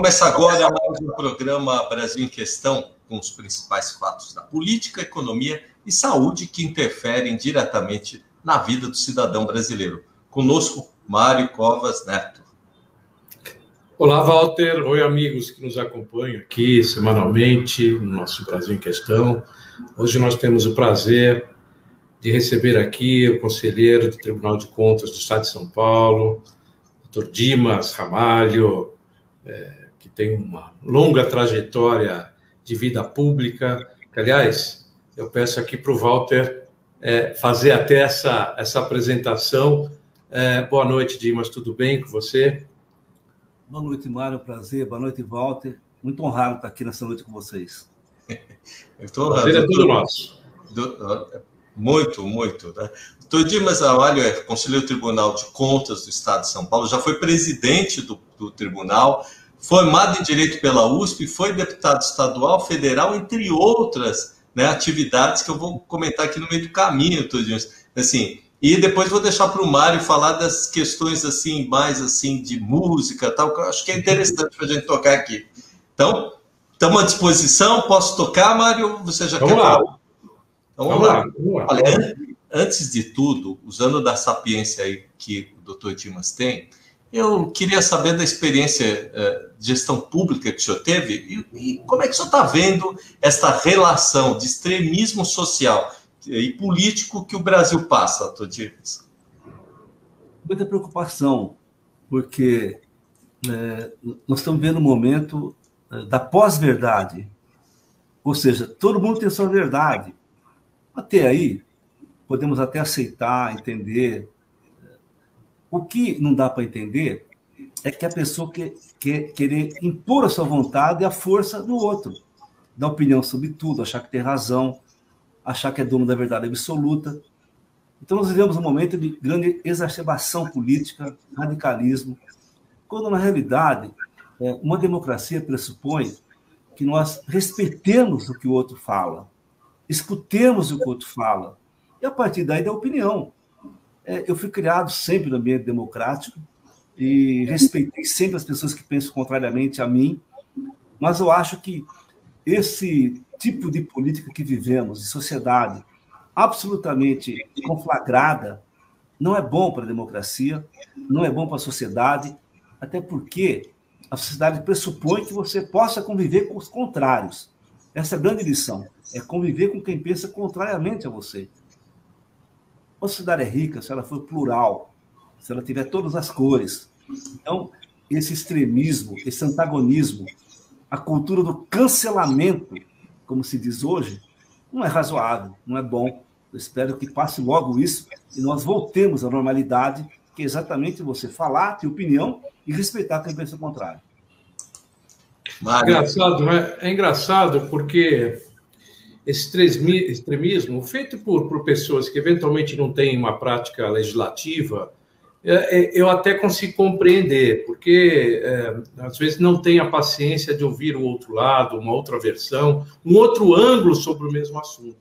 Começa agora mais um programa Brasil em Questão, com os principais fatos da política, economia e saúde que interferem diretamente na vida do cidadão brasileiro. Conosco, Mário Covas Neto. Olá, Walter. Oi, amigos que nos acompanham aqui semanalmente no nosso Brasil em Questão. Hoje nós temos o prazer de receber aqui o conselheiro do Tribunal de Contas do Estado de São Paulo, Dr. Dimas Ramalho, que tem uma longa trajetória de vida pública. Que, aliás, eu peço aqui para o Walter fazer até essa apresentação. Boa noite, Dimas. Tudo bem com você? Boa noite, Mário. Prazer. Boa noite, Walter. Muito honrado estar aqui nessa noite com vocês. Prazer é tudo nosso. Muito. Né? Doutor Dimas Ramalho é conselheiro do Tribunal de Contas do Estado de São Paulo, já foi presidente do tribunal, formado em Direito pela USP, foi deputado estadual, federal, entre outras, né, atividades que eu vou comentar aqui no meio do caminho, doutor Dimas. Assim, e depois vou deixar para o Mário falar das questões assim, mais assim, de música, tal, que eu acho que é interessante para a gente tocar aqui. Então, estamos à disposição, posso tocar, Mário? Você já quer falar? Então, vamos lá. Olha, antes de tudo, usando da sapiência aí que o doutor Dimas tem, eu queria saber da experiência de gestão pública que o senhor teve e como é que o senhor está vendo essa relação de extremismo social e político que o Brasil passa, doutor Dimas? Muita preocupação, porque nós estamos vendo um momento da pós-verdade, ou seja, todo mundo tem sua verdade. Até aí, podemos até aceitar, entender. O que não dá para entender é que a pessoa querer impor a sua vontade e a força no outro. Dar opinião sobre tudo, achar que tem razão, achar que é dono da verdade absoluta. Então, nós vivemos um momento de grande exacerbação política, radicalismo, quando, na realidade, uma democracia pressupõe que nós respeitemos o que o outro fala, escutemos o que o outro fala, e a partir daí da opinião. Eu fui criado sempre no ambiente democrático e respeitei sempre as pessoas que pensam contrariamente a mim, mas eu acho que esse tipo de política que vivemos, de sociedade absolutamente conflagrada, não é bom para a democracia, não é bom para a sociedade, até porque a sociedade pressupõe que você possa conviver com os contrários. Essa é a grande lição, é conviver com quem pensa contrariamente a você. A sociedade é rica se ela for plural, se ela tiver todas as cores. Então, esse extremismo, esse antagonismo, a cultura do cancelamento, como se diz hoje, não é razoável, não é bom. Eu espero que passe logo isso e nós voltemos à normalidade, que é exatamente você falar, ter opinião e respeitar quem pensa o contrário. Engraçado, né? É engraçado porque esse extremismo, feito por pessoas que eventualmente não têm uma prática legislativa, eu até consigo compreender, porque às vezes não tem a paciência de ouvir o outro lado, uma outra versão, um outro ângulo sobre o mesmo assunto.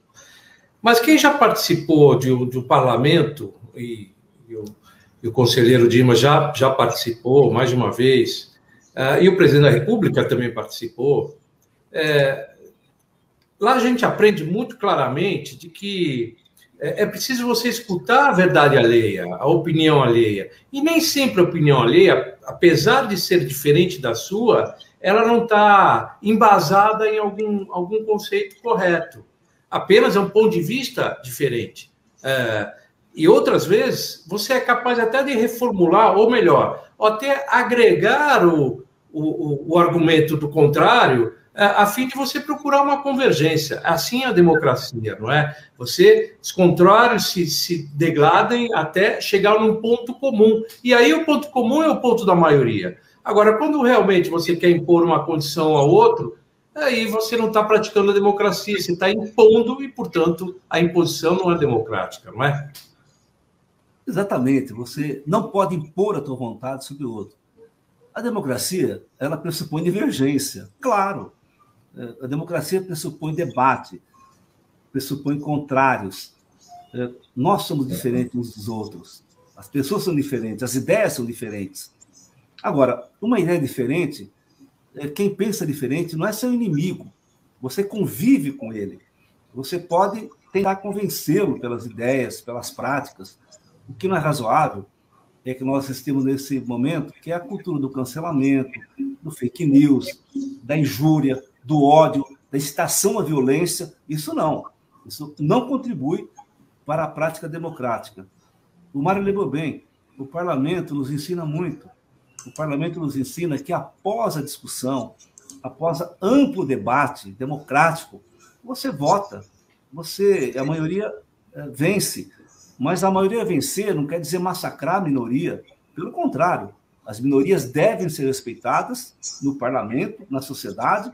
Mas quem já participou do parlamento, e o conselheiro Dimas já participou mais de uma vez, e o presidente da República também participou, lá a gente aprende muito claramente de que é preciso você escutar a verdade alheia, a opinião alheia. E nem sempre a opinião alheia, apesar de ser diferente da sua, ela não está embasada em algum conceito correto. Apenas é um ponto de vista diferente. E outras vezes você é capaz até de reformular, ou melhor, ou até agregar o argumento do contrário, a fim de você procurar uma convergência. Assim é a democracia, não é? Os contrários se degradem até chegar num ponto comum. E aí o ponto comum é o ponto da maioria. Agora, quando realmente você quer impor uma condição ao outro, aí você não está praticando a democracia, você está impondo e, portanto, a imposição não é democrática, não é? Exatamente. Você não pode impor a sua vontade sobre o outro. A democracia, ela pressupõe divergência, claro. A democracia pressupõe debate, pressupõe contrários. Nós somos diferentes uns dos outros. As pessoas são diferentes, as ideias são diferentes. Agora, uma ideia diferente quem pensa diferente não é seu inimigo. Você convive com ele. Você pode tentar convencê-lo pelas ideias, pelas práticas. O que não é razoável é que nós estamos nesse momento, que é a cultura do cancelamento, do fake news, da injúria, do ódio, da incitação à violência. Isso não contribui para a prática democrática. O Mário lembrou bem, o parlamento nos ensina muito. O parlamento nos ensina que após a discussão, após amplo debate democrático, você vota, a maioria vence. Mas a maioria vencer não quer dizer massacrar a minoria. Pelo contrário, as minorias devem ser respeitadas no parlamento, na sociedade,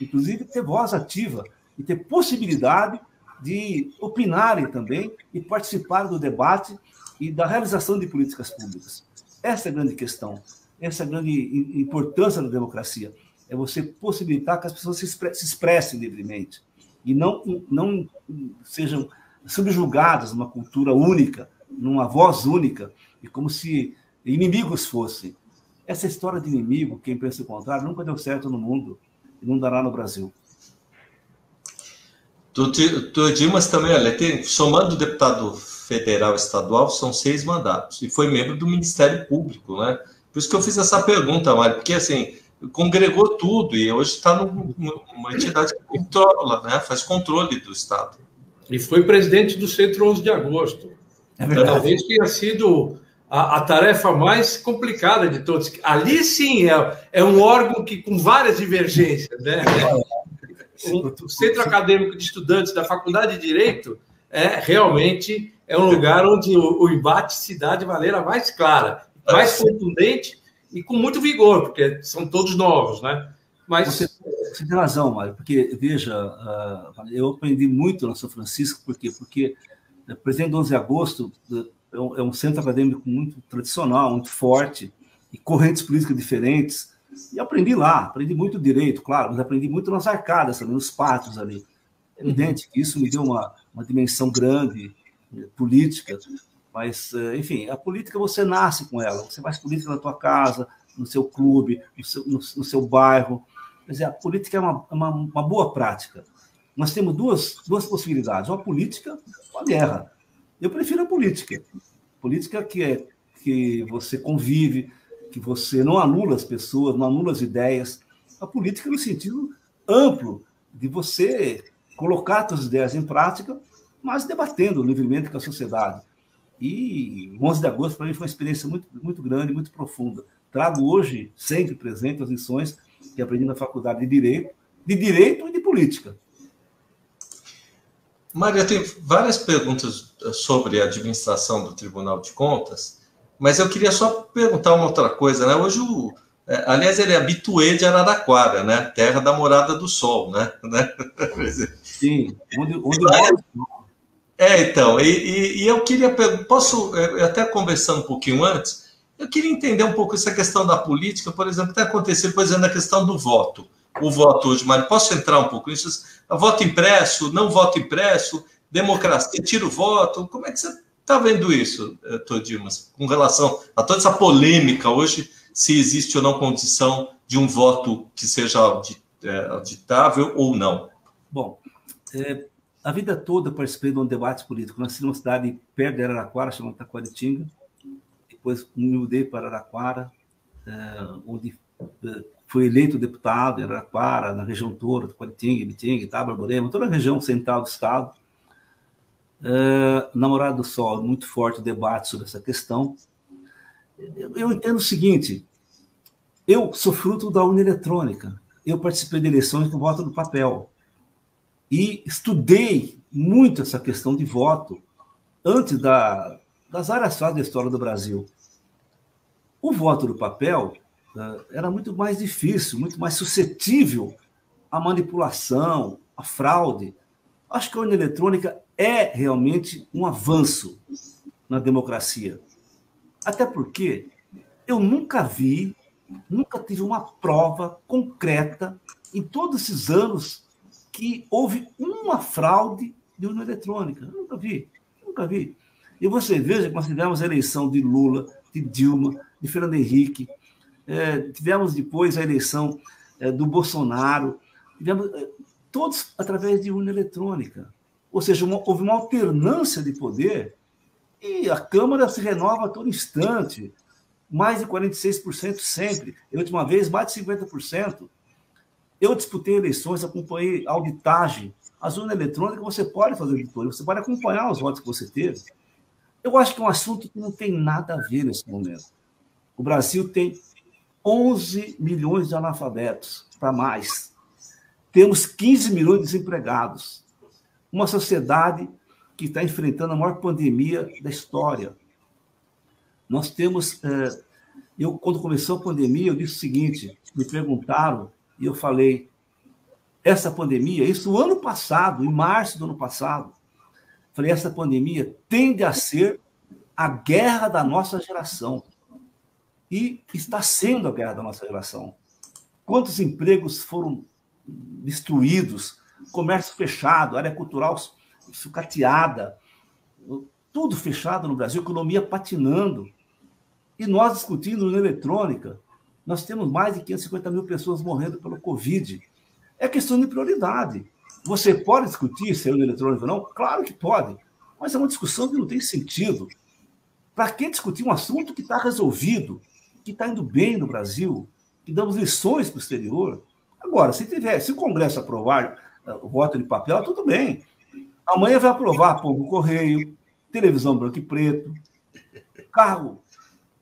inclusive ter voz ativa e ter possibilidade de opinarem também e participar do debate e da realização de políticas públicas. Essa é a grande questão, essa é a grande importância da democracia, é você possibilitar que as pessoas se expressem livremente e não sejam subjugadas numa cultura única, numa voz única, e como se inimigos fossem. Essa história de inimigo, quem pensa o contrário, nunca deu certo no mundo e não dará no Brasil. Do Dimas também, olha, somando deputado federal e estadual, são 6 mandatos, e foi membro do Ministério Público, né? Por isso que eu fiz essa pergunta, Mário, porque, assim, congregou tudo, e hoje está numa entidade que controla, né? Faz controle do Estado. E foi presidente do Centro 11 de Agosto. Talvez tenha sido a tarefa mais complicada de todos. Ali, sim, é um órgão que com várias divergências, né? O Centro Acadêmico de Estudantes da Faculdade de Direito realmente é um lugar onde o embate se dá de maneira mais clara, mais contundente e com muito vigor, porque são todos novos, né? Mas... Você tem razão, Mário, porque, veja, eu aprendi muito na São Francisco, por quê? Porque o presidente do 11 de agosto é um centro acadêmico muito tradicional, muito forte, e correntes políticas diferentes, e aprendi lá, aprendi muito direito, claro, mas aprendi muito nas arcadas também, nos pátios ali. É evidente que isso me deu uma dimensão grande, política, mas, enfim, a política você nasce com ela, você faz política na tua casa, no seu clube, no seu bairro. Quer dizer, a política é uma boa prática. Nós temos duas possibilidades, uma política ou a guerra. Eu prefiro a política. Política que você convive, que você não anula as pessoas, não anula as ideias. A política no sentido amplo de você colocar suas ideias em prática, mas debatendo livremente com a sociedade. E o 11 de agosto, para mim, foi uma experiência muito, muito grande, muito profunda. Trago hoje, sempre presente, as lições que aprendi na faculdade de Direito e de Política. Maria, tem várias perguntas sobre a administração do Tribunal de Contas, mas eu queria só perguntar uma outra coisa, né? Hoje, aliás, ele é habitué de Araraquara, né? Terra da Morada do Sol, né? Sim, onde então, e eu queria perguntar, até conversando um pouquinho antes, eu queria entender um pouco essa questão da política, por exemplo, que está acontecendo, por exemplo, na questão do voto. O voto hoje, Mário, posso entrar um pouco nisso? Voto impresso, não voto impresso, democracia, tira o voto. Como é que você está vendo isso, Dimas, com relação a toda essa polêmica hoje, se existe ou não condição de um voto que seja auditável ou não? Bom, a vida toda eu participei de um debate político. Nasci numa cidade perto de Araraquara, chamada Taquaritinga. Depois me mudei para Araraquara, onde fui eleito deputado em Araraquara, na região toda, Taquaritinga, Ibitinga, Itabra, Borema, toda a região central do estado. Na Morada do Sol, muito forte o debate sobre essa questão. Eu entendo o seguinte, eu sou fruto da urna eletrônica, eu participei de eleições com voto no papel e estudei muito essa questão de voto antes das áreas fases da história do Brasil. O voto no papel era muito mais difícil, muito mais suscetível à manipulação, à fraude. Acho que a urna eletrônica é realmente um avanço na democracia. Até porque eu nunca tive uma prova concreta em todos esses anos que houve uma fraude de urna eletrônica. Eu nunca vi. E você veja que nós tivemos a eleição de Lula, de Dilma, de Fernando Henrique, tivemos depois a eleição do Bolsonaro, tivemos todos através de urna eletrônica. Ou seja, houve uma alternância de poder e a Câmara se renova a todo instante, mais de 46% sempre, e a última vez mais de 50%. Eu disputei eleições, acompanhei a auditagem. As urnas eletrônicas você pode fazer auditoria, você pode acompanhar os votos que você teve. Eu acho que é um assunto que não tem nada a ver nesse momento. O Brasil tem 11 milhões de analfabetos, para mais. Temos 15 milhões de desempregados. Uma sociedade que está enfrentando a maior pandemia da história. Nós temos... quando começou a pandemia, eu disse o seguinte, me perguntaram, e eu falei, essa pandemia, isso ano passado, em março do ano passado, falei, essa pandemia tende a ser a guerra da nossa geração. E está sendo a guerra da nossa geração. Quantos empregos foram destruídos, comércio fechado, área cultural sucateada, tudo fechado no Brasil, economia patinando. E nós discutindo na eletrônica, nós temos mais de 550 mil pessoas morrendo pelo Covid. É questão de prioridade. Você pode discutir se é urna eletrônica ou não? Claro que pode, mas é uma discussão que não tem sentido. Para que discutir um assunto que está resolvido, que está indo bem no Brasil, que damos lições para o exterior? Agora, se o Congresso aprovar o voto de papel, tudo bem. Amanhã vai aprovar pombo correio, televisão branco e preto, carro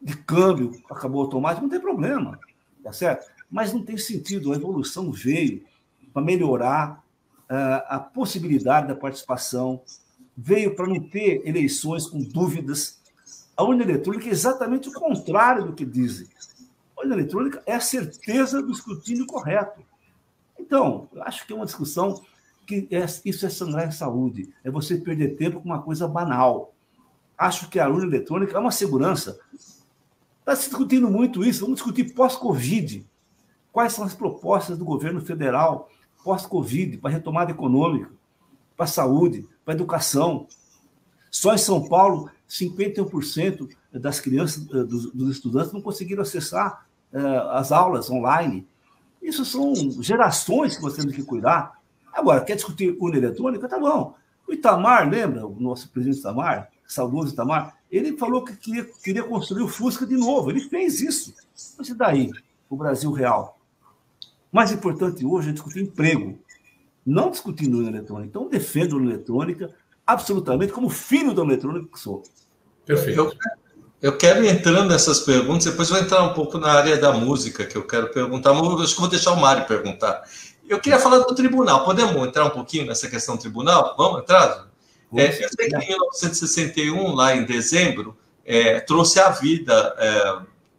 de câmbio acabou automático, não tem problema, tá certo? Mas não tem sentido, a evolução veio para melhorar a possibilidade da participação, veio para não ter eleições com dúvidas. A urna eletrônica é exatamente o contrário do que dizem. A urna eletrônica é a certeza do escrutínio correto. Então, eu acho que é uma discussão que isso é sangrar em saúde, é você perder tempo com uma coisa banal. Acho que a urna eletrônica é uma segurança. Está se discutindo muito isso, vamos discutir pós-Covid. Quais são as propostas do governo federal pós-Covid para a retomada econômica, para a saúde, para a educação? Só em São Paulo, 51% das crianças, dos estudantes, não conseguiram acessar as aulas online. Isso são gerações que nós temos que cuidar. Agora, quer discutir urna eletrônica? Tá bom. O Itamar, lembra? O nosso presidente Itamar, saudoso Itamar, ele falou que queria construir o Fusca de novo. Ele fez isso. Mas e daí? O Brasil real. Mais importante hoje é discutir emprego, não discutir urna eletrônica. Então, eu defendo a urna eletrônica absolutamente como filho da urna eletrônica que sou. Perfeito. Eu quero ir entrando nessas perguntas, depois vou entrar um pouco na área da música, que eu quero perguntar, mas acho que vou deixar o Mário perguntar. Eu queria falar do tribunal. Podemos entrar um pouquinho nessa questão do tribunal? Vamos entrar? Eu sei que em 1961, lá em dezembro, trouxe à vida,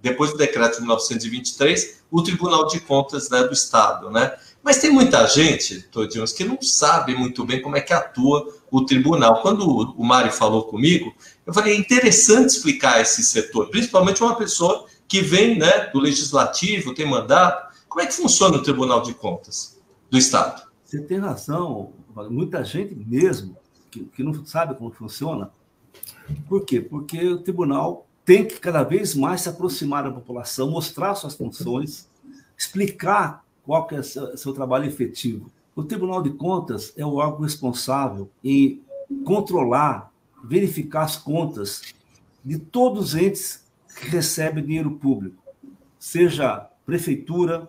depois do decreto de 1923, o Tribunal de Contas, né, do Estado, né? Mas tem muita gente, Todinhos, que não sabe muito bem como é que atua o tribunal. Quando o Mário falou comigo, eu falei, é interessante explicar esse setor, principalmente uma pessoa que vem, né, do Legislativo, tem mandato. Como é que funciona o Tribunal de Contas do Estado? Você tem razão, muita gente mesmo que não sabe como funciona. Por quê? Porque o tribunal tem que cada vez mais se aproximar da população, mostrar suas funções, explicar qual que é o seu trabalho efetivo. O Tribunal de Contas é o órgão responsável em controlar, verificar as contas de todos os entes que recebem dinheiro público, seja prefeitura,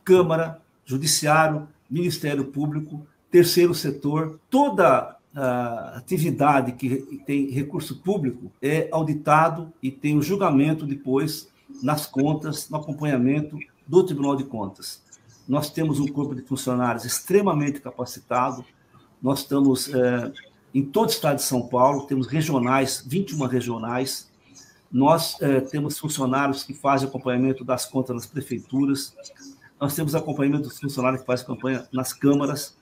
Câmara, Judiciário, Ministério Público, terceiro setor, toda a atividade que tem recurso público é auditado e tem o julgamento depois nas contas, no acompanhamento do Tribunal de Contas. Nós temos um corpo de funcionários extremamente capacitado, nós estamos em todo o estado de São Paulo, temos regionais, 21 regionais, nós temos funcionários que fazem acompanhamento das contas nas prefeituras, nós temos acompanhamento dos funcionários que fazem campanha nas câmaras,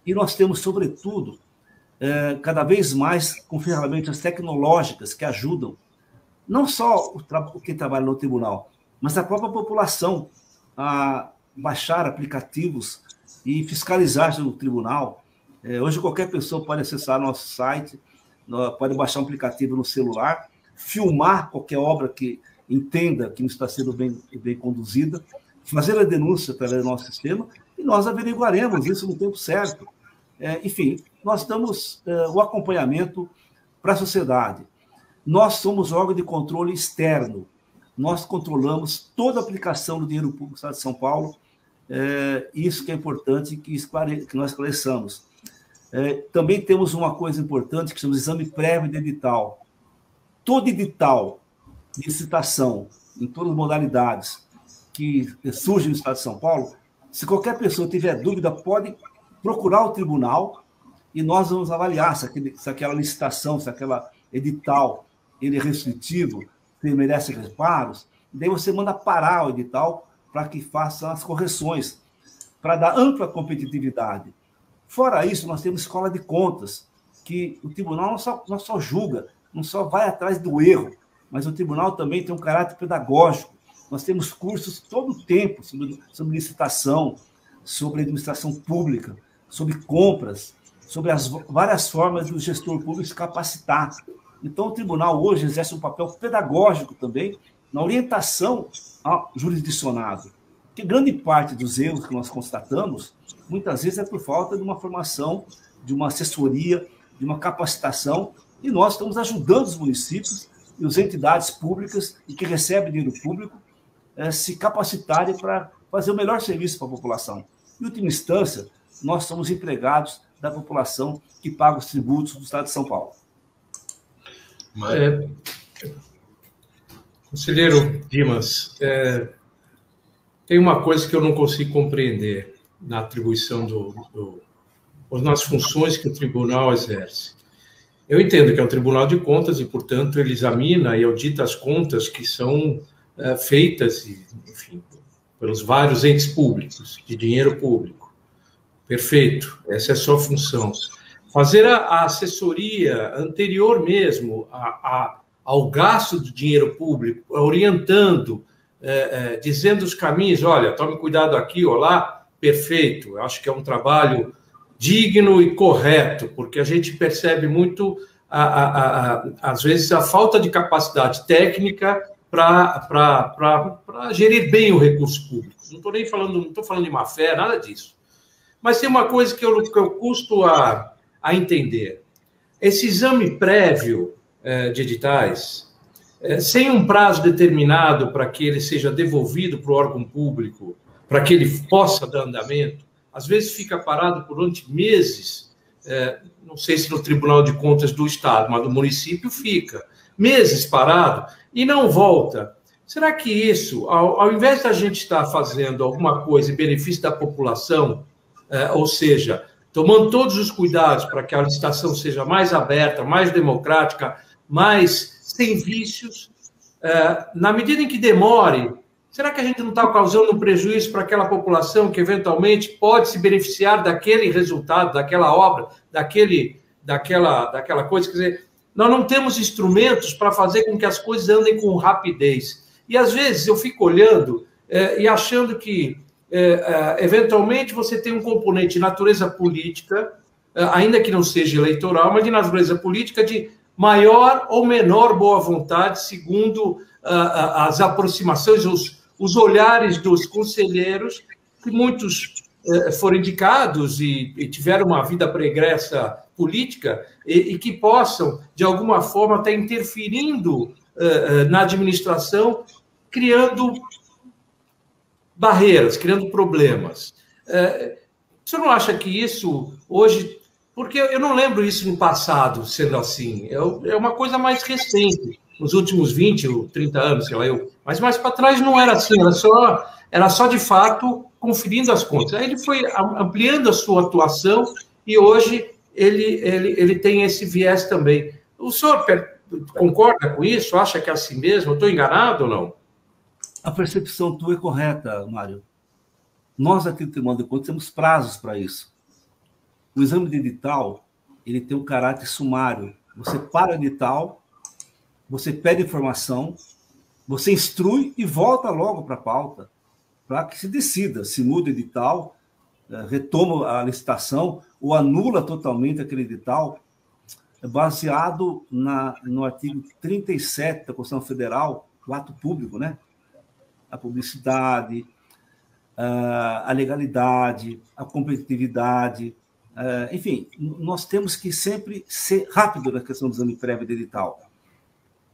e nós temos, sobretudo, cada vez mais com ferramentas tecnológicas que ajudam, não só quem trabalha no tribunal, mas a própria população a baixar aplicativos e fiscalizar no tribunal. Hoje qualquer pessoa pode acessar nosso site, pode baixar um aplicativo no celular, filmar qualquer obra que entenda que não está sendo bem conduzida, fazer a denúncia através do nosso sistema e nós averiguaremos isso no tempo certo. Enfim, nós damos o acompanhamento para a sociedade. Nós somos órgão de controle externo. Nós controlamos toda a aplicação do dinheiro público do Estado de São Paulo. Isso que é importante que nós esclareçamos. Também temos uma coisa importante que chama de exame prévio de edital. Todo edital de licitação, em todas as modalidades que surgem no Estado de São Paulo, se qualquer pessoa tiver dúvida, pode procurar o tribunal e nós vamos avaliar se aquela licitação, se aquela edital ele é restritivo, se ele merece reparos. Daí você manda parar o edital para que faça as correções, para dar ampla competitividade. Fora isso, nós temos escola de contas, que o tribunal não só julga, não só vai atrás do erro, mas o tribunal também tem um caráter pedagógico. Nós temos cursos todo o tempo sobre licitação, sobre administração pública, sobre compras, sobre as várias formas do gestor público se capacitar. Então, o tribunal hoje exerce um papel pedagógico também na orientação ao jurisdicionado. Porque grande parte dos erros que nós constatamos, muitas vezes é por falta de uma formação, de uma assessoria, de uma capacitação, e nós estamos ajudando os municípios e as entidades públicas e que recebem dinheiro público se capacitarem para fazer o melhor serviço para a população. Em última instância, nós somos empregados da população que paga os tributos do Estado de São Paulo. Conselheiro Dimas, tem uma coisa que eu não consigo compreender na atribuição nas funções que o tribunal exerce. Eu entendo que é um tribunal de contas e, portanto, ele examina e audita as contas que são feitas, enfim, pelos vários entes públicos, de dinheiro público. Perfeito, essa é a sua função. Fazer a assessoria anterior mesmo ao gasto do dinheiro público, orientando, dizendo os caminhos, olha, tome cuidado aqui ou lá, perfeito. Eu acho que é um trabalho digno e correto, porque a gente percebe muito, às vezes, a falta de capacidade técnica para gerir bem o recurso público. Não estou falando de má fé, nada disso. Mas tem uma coisa que eu custo a entender. Esse exame prévio de editais, sem um prazo determinado para que ele seja devolvido para o órgão público, para que ele possa dar andamento, às vezes fica parado durante meses, não sei se no Tribunal de Contas do Estado, mas do município fica, meses parado e não volta. Será que isso, ao invés da gente estar fazendo alguma coisa em benefício da população, ou seja, tomando todos os cuidados para que a licitação seja mais aberta, mais democrática, mais sem vícios, na medida em que demore, será que a gente não está causando um prejuízo para aquela população que, eventualmente, pode se beneficiar daquele resultado, daquela obra, daquela coisa? Quer dizer, nós não temos instrumentos para fazer com que as coisas andem com rapidez. E, às vezes, eu fico olhando e achando que, eventualmente, você tem um componente de natureza política, ainda que não seja eleitoral, mas de natureza política de maior ou menor boa vontade, segundo as aproximações, os olhares dos conselheiros, que muitos foram indicados e tiveram uma vida pregressa política e que possam, de alguma forma, estar interferindo na administração, criando barreiras, criando problemas. O senhor não acha que isso, hoje... Porque eu não lembro isso no passado sendo assim. É uma coisa mais recente, nos últimos 20 ou 30 anos, sei lá eu. Mas mais para trás não era assim, era só de fato conferindo as contas. Aí ele foi ampliando a sua atuação e hoje ele tem esse viés também. O senhor concorda com isso? Acha que é assim mesmo? Eu estou enganado ou não? A percepção tua é correta, Mário. Nós aqui no Tribunal de Contas temos prazos para isso. O exame de edital, ele tem um caráter sumário. Você para o edital, você pede informação, você instrui e volta logo para a pauta, para que se decida se muda o edital, retoma a licitação ou anula totalmente aquele edital, baseado no artigo 37 da Constituição Federal, o ato público, né? A publicidade, a legalidade, a competitividade, enfim, nós temos que sempre ser rápido na questão do exame prévio de edital.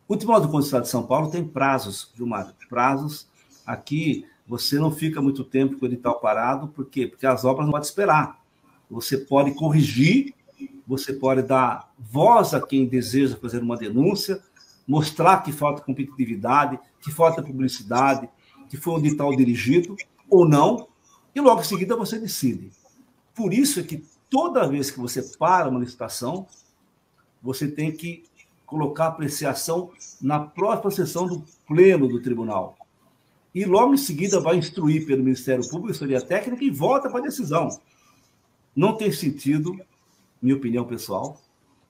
O Tribunal de Contas do Estado de São Paulo tem prazos, Gilmar, prazos. Aqui você não fica muito tempo com o edital parado, por quê? Porque as obras não podem esperar. Você pode corrigir, você pode dar voz a quem deseja fazer uma denúncia, mostrar que falta competitividade, que falta publicidade, que foi um edital dirigido ou não, e logo em seguida você decide. Por isso é que toda vez que você para uma licitação, você tem que colocar apreciação na própria sessão do pleno do tribunal. E logo em seguida vai instruir pelo Ministério Público, Assessoria Técnica, e volta para a decisão. Não tem sentido, minha opinião pessoal,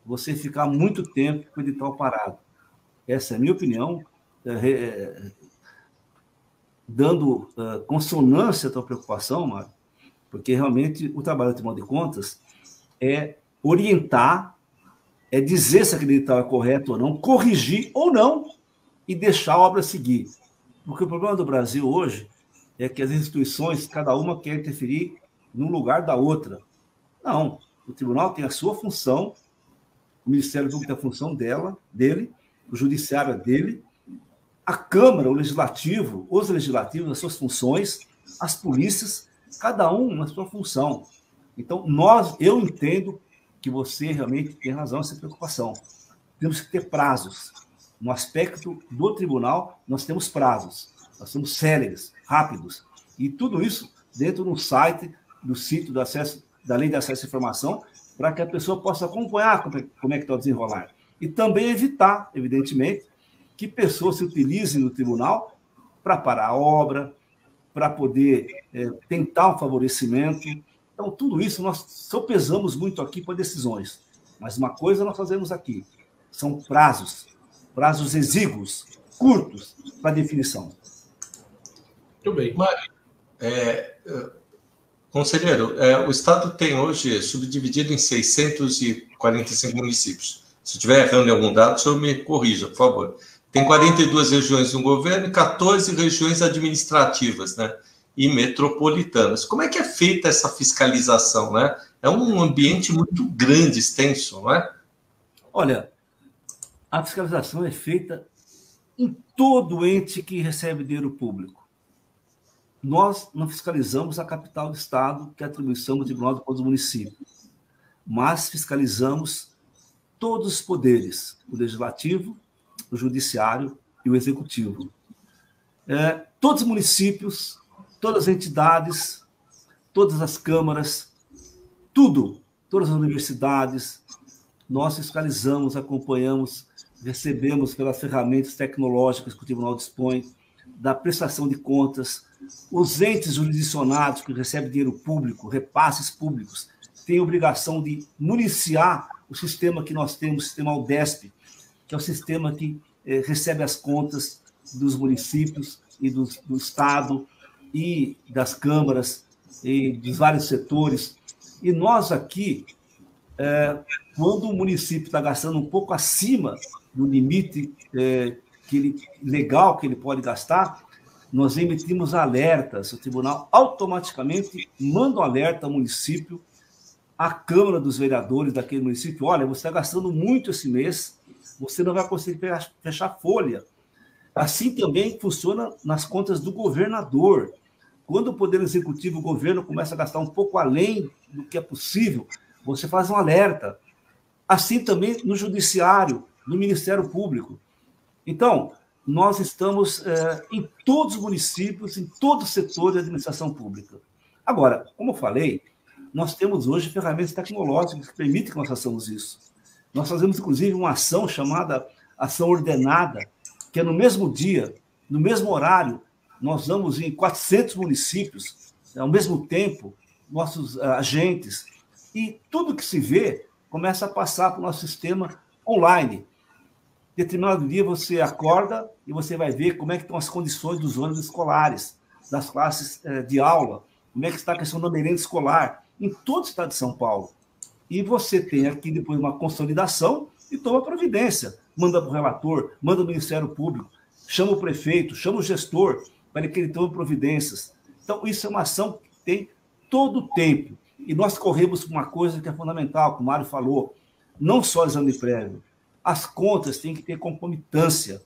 você ficar muito tempo com o edital parado. Essa é a minha opinião, dando consonância à tua preocupação, Mário, porque realmente o trabalho do Tribunal de Contas é orientar, é dizer se aquele edital é correto ou não, corrigir ou não e deixar a obra seguir. Porque o problema do Brasil hoje é que as instituições, cada uma quer interferir no lugar da outra. Não, o tribunal tem a sua função, o Ministério Público tem a função dele, o Judiciário é dele, a Câmara, o Legislativo, os legislativos, as suas funções, as polícias, cada um na sua função. Então, eu entendo que você realmente tem razão nessa preocupação. Temos que ter prazos. No aspecto do tribunal, nós temos prazos. Nós temos céleres, rápidos. E tudo isso dentro do site, do sítio da Lei de Acesso à Informação, para que a pessoa possa acompanhar como é que está o desenrolar. E também evitar, evidentemente, que pessoas se utilizem no tribunal para parar a obra, para poder tentar um favorecimento. Então, tudo isso nós sopesamos muito aqui para decisões. Mas uma coisa nós fazemos aqui, são prazos exíguos, curtos, para definição. Muito bem. Conselheiro, o Estado tem hoje subdividido em 645 municípios. Se estiver errando em algum dado, o senhor me corrija, por favor. Tem 42 regiões no governo e 14 regiões administrativas, né? E metropolitanas. Como é que é feita essa fiscalização, né? É um ambiente muito grande, extenso, não é? Olha, a fiscalização é feita em todo ente que recebe dinheiro público. Nós não fiscalizamos a capital do Estado, que é a atribuição do Tribunal de Contas do município, mas fiscalizamos todos os poderes, o Legislativo, o Judiciário e o Executivo. Todos os municípios, todas as entidades, todas as câmaras, todas as universidades, nós fiscalizamos, acompanhamos, recebemos pelas ferramentas tecnológicas que o Tribunal dispõe, da prestação de contas, os entes jurisdicionados que recebem dinheiro público, repasses públicos, têm a obrigação de municiar o sistema que nós temos, o sistema Aldesp, que é o sistema que recebe as contas dos municípios e do Estado e das câmaras e dos vários setores. E nós aqui, quando o município está gastando um pouco acima do limite legal que ele pode gastar, nós emitimos alertas. O tribunal automaticamente manda um alerta ao município, à Câmara dos Vereadores daquele município: olha, você está gastando muito esse mês, você não vai conseguir fechar folha. Assim também funciona nas contas do governador. Quando o Poder Executivo, o governo, começa a gastar um pouco além do que é possível, você faz um alerta. Assim também no Judiciário, no Ministério Público. Então, nós estamos em todos os municípios, em todo o setor de administração pública. Agora, como eu falei, nós temos hoje ferramentas tecnológicas que permitem que nós façamos isso. Nós fazemos, inclusive, uma ação chamada ação ordenada, que é no mesmo dia, no mesmo horário, nós vamos em 400 municípios, ao mesmo tempo, nossos agentes, e tudo que se vê começa a passar para o nosso sistema online. Determinado dia você acorda e você vai ver como é que estão as condições dos ônibus escolares, das classes de aula, como é que está a questão da merenda escolar, em todo o estado de São Paulo. E você tem aqui depois uma consolidação e toma providência. Manda para o relator, manda o Ministério Público, chama o prefeito, chama o gestor, para que ele tome providências. Então, isso é uma ação que tem todo o tempo. E nós corremos por uma coisa que é fundamental, como o Mário falou, não só exame prévio. As contas têm que ter concomitância.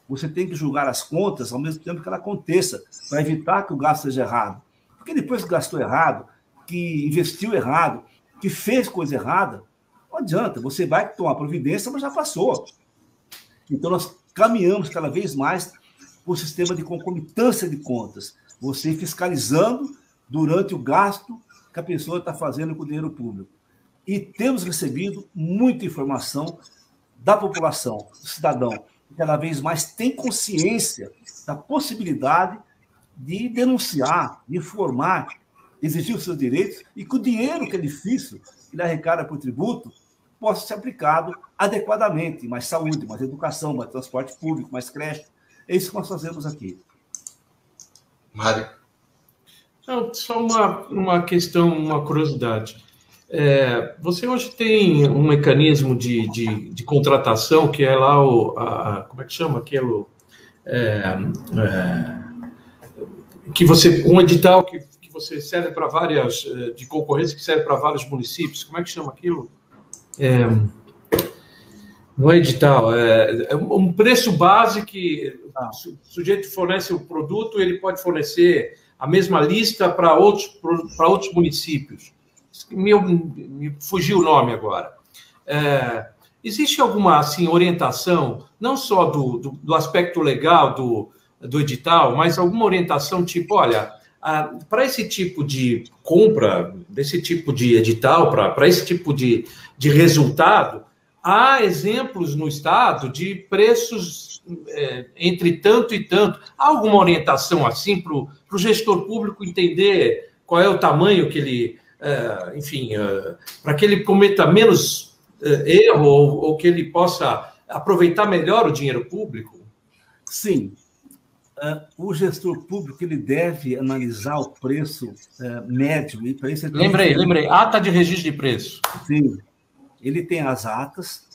Você tem que julgar as contas ao mesmo tempo que ela aconteça, para evitar que o gasto seja errado. Porque depois que gastou errado, que investiu errado, que fez coisa errada, não adianta, você vai tomar providência, mas já passou. Então, nós caminhamos cada vez mais para o sistema de concomitância de contas. Você fiscalizando durante o gasto que a pessoa está fazendo com o dinheiro público. E temos recebido muita informação da população, do cidadão, que cada vez mais tem consciência da possibilidade de denunciar, de informar, exigir os seus direitos e que o dinheiro que é difícil, que ele arrecada por tributo, possa ser aplicado adequadamente, mais saúde, mais educação, mais transporte público, mais creche. É isso que nós fazemos aqui. Mário. Não, só uma questão, uma curiosidade. Você hoje tem um mecanismo de contratação que é lá como é que chama aquilo? Um edital que você serve para várias, de concorrência que serve para vários municípios. Como é que chama aquilo? Não é edital, é um preço base que o sujeito fornece o produto, ele pode fornecer a mesma lista para outros municípios. Me fugiu o nome agora. Existe alguma assim, orientação, não só do aspecto legal do edital, mas alguma orientação tipo, olha, para esse tipo de compra, desse tipo de edital, para esse tipo de resultado, há exemplos no Estado de preços entre tanto e tanto. Há alguma orientação assim para o gestor público entender qual é o tamanho que ele, para que ele cometa menos erro ou que ele possa aproveitar melhor o dinheiro público? Sim. O gestor público ele deve analisar o preço médio. E para isso lembrei. Ata de registro de preço. Sim. Ele tem as atas,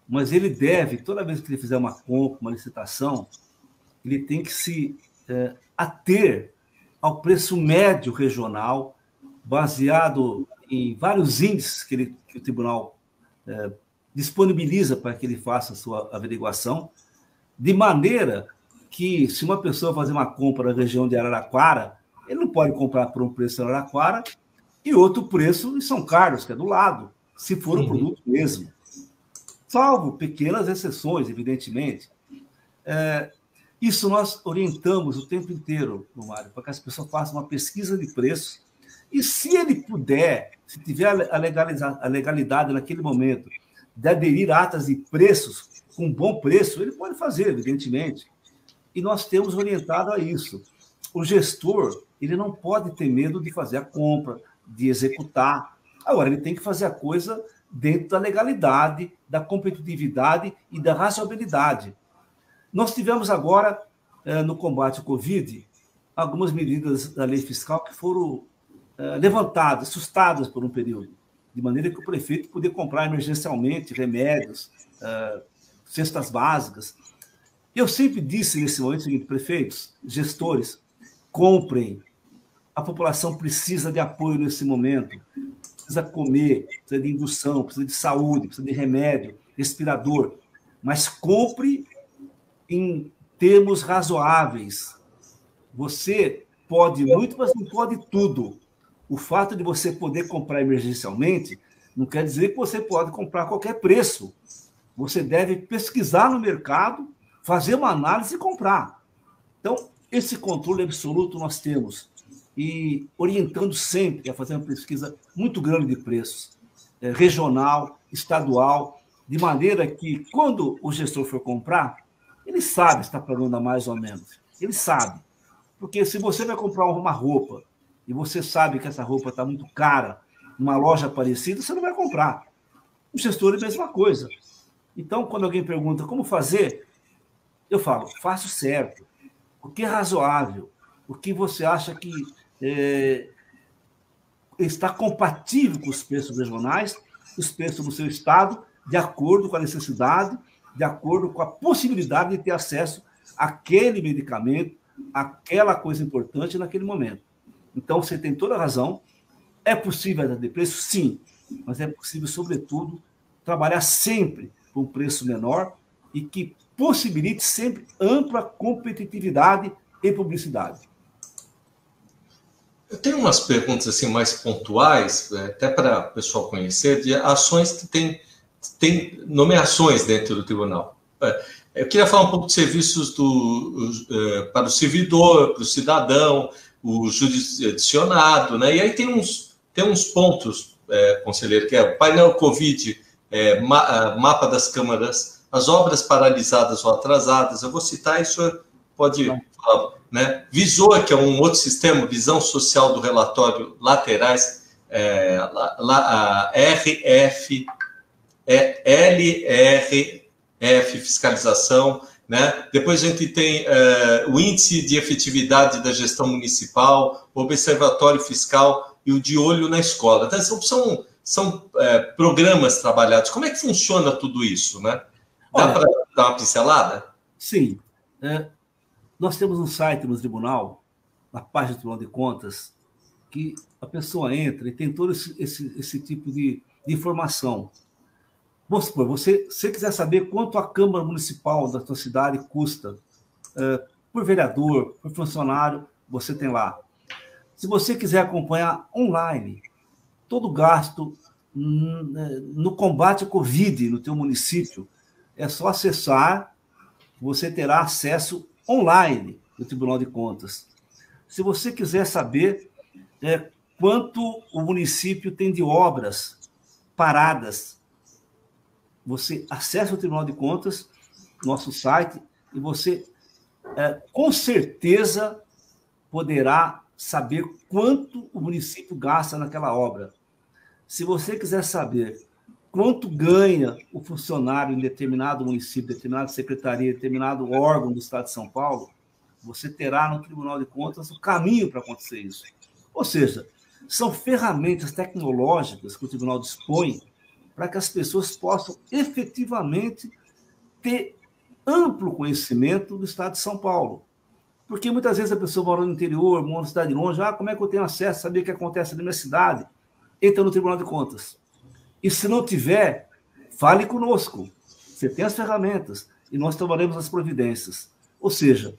mas ele deve, toda vez que ele fizer uma compra, uma licitação, ele tem que se ater ao preço médio regional, baseado em vários índices que o tribunal disponibiliza para que ele faça a sua averiguação, de maneira que, se uma pessoa fazer uma compra na região de Araraquara, ele não pode comprar por um preço em Araraquara e outro preço em São Carlos, que é do lado, se for um produto mesmo. Salvo pequenas exceções, evidentemente. Isso nós orientamos o tempo inteiro, Mário, para que as pessoas façam uma pesquisa de preço e, se ele puder, se tiver a legalidade naquele momento de aderir a atas de preços com bom preço, ele pode fazer, evidentemente. E nós temos orientado a isso. O gestor, ele não pode ter medo de fazer a compra, de executar. Agora, ele tem que fazer a coisa dentro da legalidade, da competitividade e da razoabilidade. Nós tivemos agora, no combate ao Covid, algumas medidas da lei fiscal que foram levantadas, sustadas por um período, de maneira que o prefeito podia comprar emergencialmente remédios, cestas básicas. Eu sempre disse nesse momento o seguinte: prefeitos, gestores, comprem. A população precisa de apoio nesse momento. Precisa comer, precisa de indução, precisa de saúde, precisa de remédio, respirador. Mas compre em termos razoáveis. Você pode muito, mas não pode tudo. O fato de você poder comprar emergencialmente não quer dizer que você pode comprar a qualquer preço. Você deve pesquisar no mercado, fazer uma análise e comprar. Então, esse controle absoluto nós temos. E orientando sempre a fazer uma pesquisa muito grande de preços, regional, estadual, de maneira que, quando o gestor for comprar, ele sabe se está pagando a mais ou menos. Ele sabe. Porque se você vai comprar uma roupa e você sabe que essa roupa está muito cara numa loja parecida, você não vai comprar. O gestor é a mesma coisa. Então, quando alguém pergunta como fazer, eu falo, faça o certo. O que é razoável? O que você acha que está compatível com os preços regionais, os preços do seu estado, de acordo com a necessidade, de acordo com a possibilidade de ter acesso àquele medicamento, àquela coisa importante naquele momento. Então, você tem toda a razão. É possível dar de preço? Sim, mas é possível, sobretudo, trabalhar sempre com um preço menor e que possibilite sempre ampla competitividade e publicidade. Eu tenho umas perguntas assim mais pontuais, até para o pessoal conhecer, de ações que tem nomeações dentro do tribunal. Eu queria falar um pouco de serviços para o servidor, para o cidadão, o jurisdicionado, né? E aí tem uns pontos, conselheiro, que é o painel Covid, mapa das câmaras, as obras paralisadas ou atrasadas. Eu vou citar isso, pode falar, né? Visor, que é um outro sistema, visão social do relatório laterais, RF, LRF, fiscalização, né? Depois a gente tem o índice de efetividade da gestão municipal, o observatório fiscal e o de olho na escola. Então, são programas trabalhados. Como é que funciona tudo isso, né? Dá para dar uma pincelada? Sim. Nós temos um site no tribunal, na página do Tribunal de Contas, que a pessoa entra e tem todo esse tipo de informação. Vamos supor, você quiser saber quanto a Câmara Municipal da sua cidade custa por vereador, por funcionário, você tem lá. Se você quiser acompanhar online todo o gasto no combate à Covid no teu município, é só acessar, você terá acesso online no Tribunal de Contas. Se você quiser saber quanto o município tem de obras paradas, você acessa o Tribunal de Contas, nosso site, e você, com certeza, poderá saber quanto o município gasta naquela obra. Se você quiser saber quanto ganha o funcionário em determinado município, determinada secretaria, determinado órgão do Estado de São Paulo, você terá no Tribunal de Contas o caminho para acontecer isso. Ou seja, são ferramentas tecnológicas que o Tribunal dispõe para que as pessoas possam efetivamente ter amplo conhecimento do Estado de São Paulo. Porque muitas vezes a pessoa mora no interior, mora numa cidade longe, como é que eu tenho acesso a saber o que acontece na minha cidade? Entra no Tribunal de Contas. E se não tiver, fale conosco. Você tem as ferramentas e nós tomaremos as providências. Ou seja,